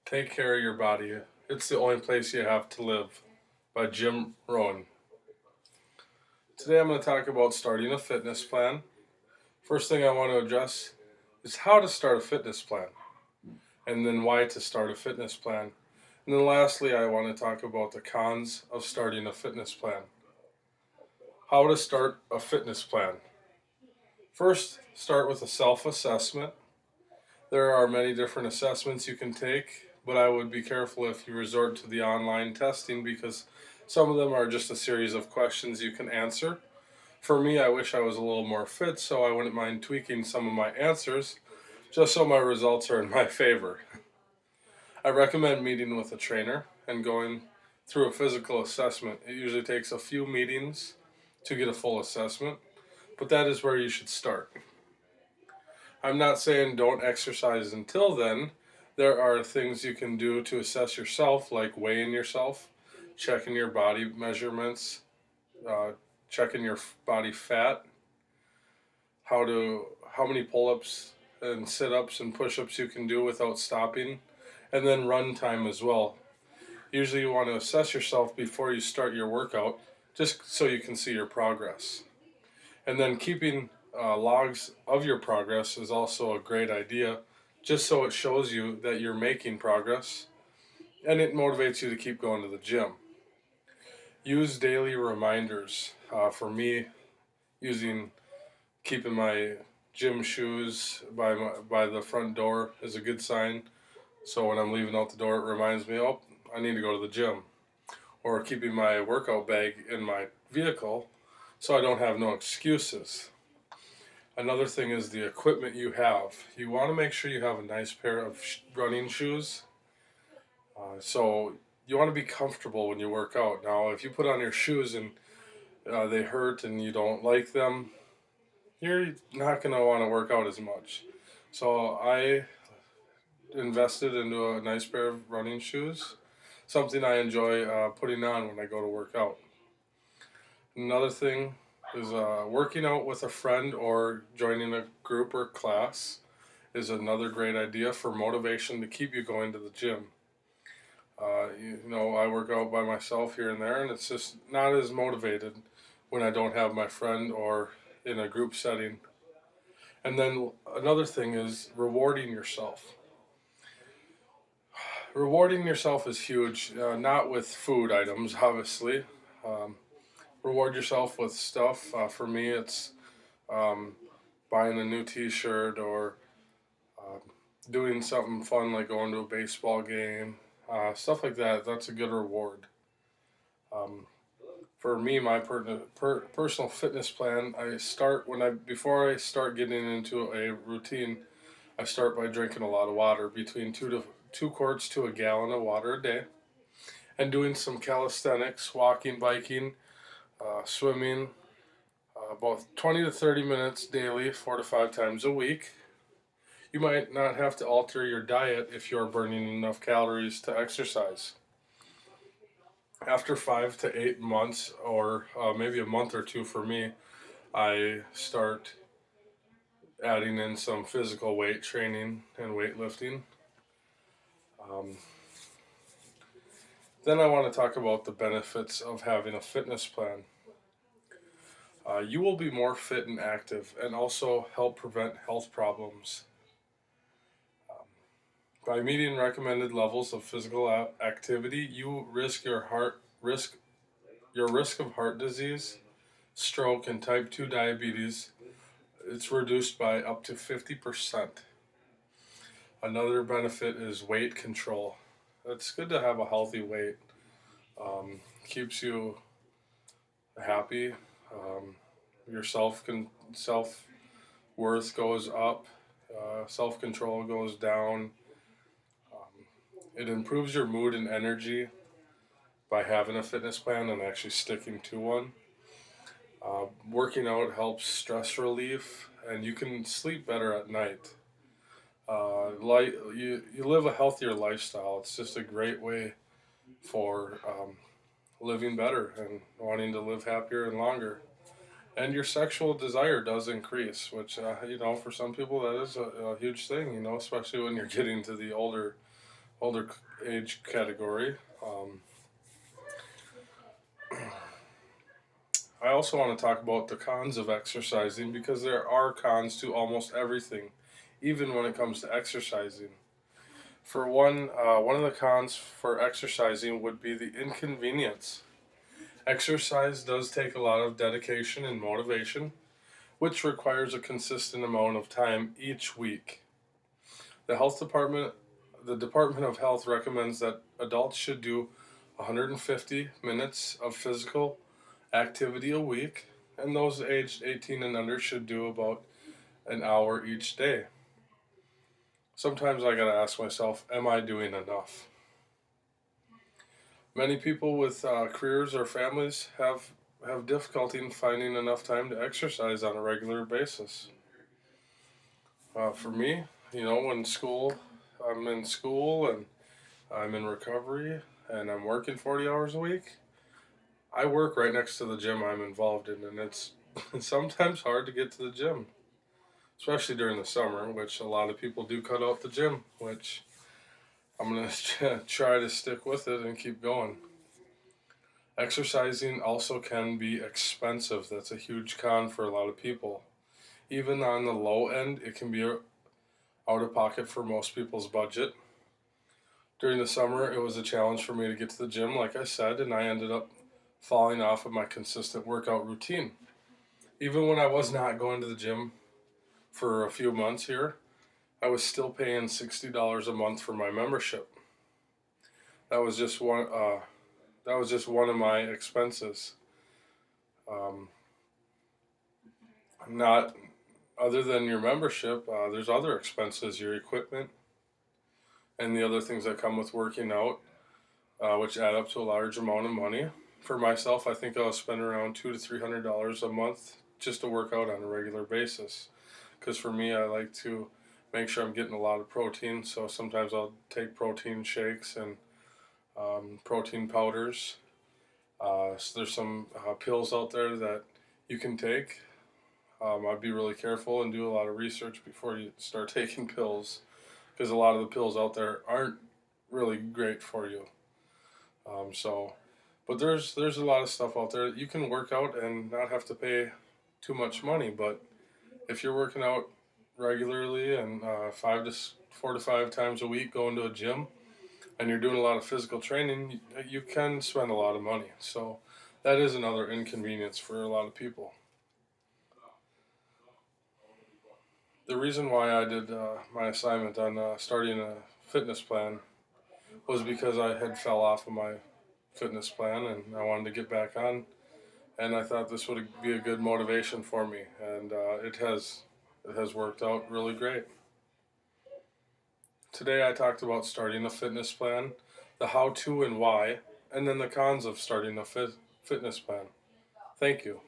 Take care of your body. It's the only place you have to live by Jim Rohn. Today I'm going to talk about starting a fitness plan. First thing I want to address is how to start a fitness plan, and then why to start a fitness plan. And then lastly, I want to talk about the cons of starting a fitness plan. How to start a fitness plan. First, start with a self-assessment. There are many different assessments you can take, but I would be careful if you resort to the online testing because some of them are just a series of questions you can answer. For me, I wish I was a little more fit, so I wouldn't mind tweaking some of my answers just so my results are in my favor. I recommend meeting with a trainer and going through a physical assessment. It usually takes a few meetings to get a full assessment, but that is where you should start. I'm not saying don't exercise until then. There are things you can do to assess yourself, like weighing yourself, checking your body measurements, uh, checking your body fat, how many pull-ups and sit-ups and push-ups you can do without stopping, and then run time as well. Usually you want to assess yourself before you start your workout, just so you can see your progress. And then keeping logs of your progress is also a great idea, just so it shows you that you're making progress and it motivates you to keep going to the gym. Use daily reminders. For me, using keeping my gym shoes by the front door is a good sign. So when I'm leaving out the door, it reminds me, oh, I need to go to the gym. Or keeping my workout bag in my vehicle so I don't have no excuses. Another thing is the equipment you have. You want to make sure you have a nice pair of running shoes. So you want to be comfortable when you work out. Now, if you put on your shoes and they hurt and you don't like them, you're not going to want to work out as much. So I invested into a nice pair of running shoes, something I enjoy putting on when I go to work out. Another thing is working out with a friend or joining a group or class is another great idea for motivation to keep you going to the gym. I work out by myself here and there, and it's just not as motivated when I don't have my friend or in a group setting. And then another thing is rewarding yourself. Rewarding yourself is huge, not with food items, obviously. Um, Reward yourself with stuff. For me, it's um, buying a new T-shirt or uh, doing something fun like going to a baseball game, stuff like that. That's a good reward. Um, for me, my personal fitness plan, I start before I start getting into a routine, I start by drinking a lot of water, between 2 quarts to a gallon of water a day, and doing some calisthenics, walking, biking, swimming, about 20 to 30 minutes daily, 4 to 5 times a week. You might not have to alter your diet if you're burning enough calories to exercise. After 5 to 8 months, or maybe a month or two for me, I start adding in some physical weight training and weightlifting. Um, then I want to talk about the benefits of having a fitness plan. You will be more fit and active and also help prevent health problems. By meeting recommended levels of physical activity, you risk your risk of heart disease, stroke, and type 2 diabetes. It's reduced by up to 50%. Another benefit is weight control. It's good to have a healthy weight. Keeps you happy. Um, your self worth goes up. Self control goes down. It improves your mood and energy by having a fitness plan and actually sticking to one. Working out helps stress relief, and you can sleep better at night. You live a healthier lifestyle. It's just a great way for living better and wanting to live happier and longer. And your sexual desire does increase, which for some people that is a huge thing. Especially when you're getting to the older older age category. Um, I also want to talk about the cons of exercising because there are cons to almost everything, even when it comes to exercising. For one of the cons for exercising would be the inconvenience. Exercise does take a lot of dedication and motivation, which requires a consistent amount of time each week. The health department, the Department of Health recommends that adults should do 150 minutes of physical activity a week, and those aged 18 and under should do about an hour each day. Sometimes I gotta ask myself, am I doing enough? Many people with careers or families have difficulty in finding enough time to exercise on a regular basis. For me, when I'm in school and I'm in recovery and I'm working 40 hours a week. I work right next to the gym I'm involved in, and it's sometimes hard to get to the gym, especially during the summer, which a lot of people do cut out the gym, which I'm going to try to stick with it and keep going. Exercising also can be expensive. That's a huge con for a lot of people. Even on the low end, it can be out of pocket for most people's budget. During the summer, it was a challenge for me to get to the gym, like I said, and I ended up falling off of my consistent workout routine. Even when I was not going to the gym for a few months here, I was still paying $60 a month for my membership. That was just one. That was just one of my expenses. Um, not other than your membership, there's other expenses, your equipment, and the other things that come with working out, which add up to a large amount of money. For myself, I think I'll spend around $200 to $300 a month just to work out on a regular basis. Because for me, I like to make sure I'm getting a lot of protein. So sometimes I'll take protein shakes and protein powders. So there's some pills out there that you can take. I'd be really careful and do a lot of research before you start taking pills, because a lot of the pills out there aren't really great for you. So, but there's a lot of stuff out there that you can work out and not have to pay too much money. But if you're working out regularly and 4 to 5 times a week, going to a gym, and you're doing a lot of physical training, you can spend a lot of money. So that is another inconvenience for a lot of people. The reason why I did my assignment on starting a fitness plan was because I had fell off of my fitness plan and I wanted to get back on, and I thought this would be a good motivation for me, and it has worked out really great. Today I talked about starting a fitness plan, the how to and why, and then the cons of starting a fitness plan. Thank you.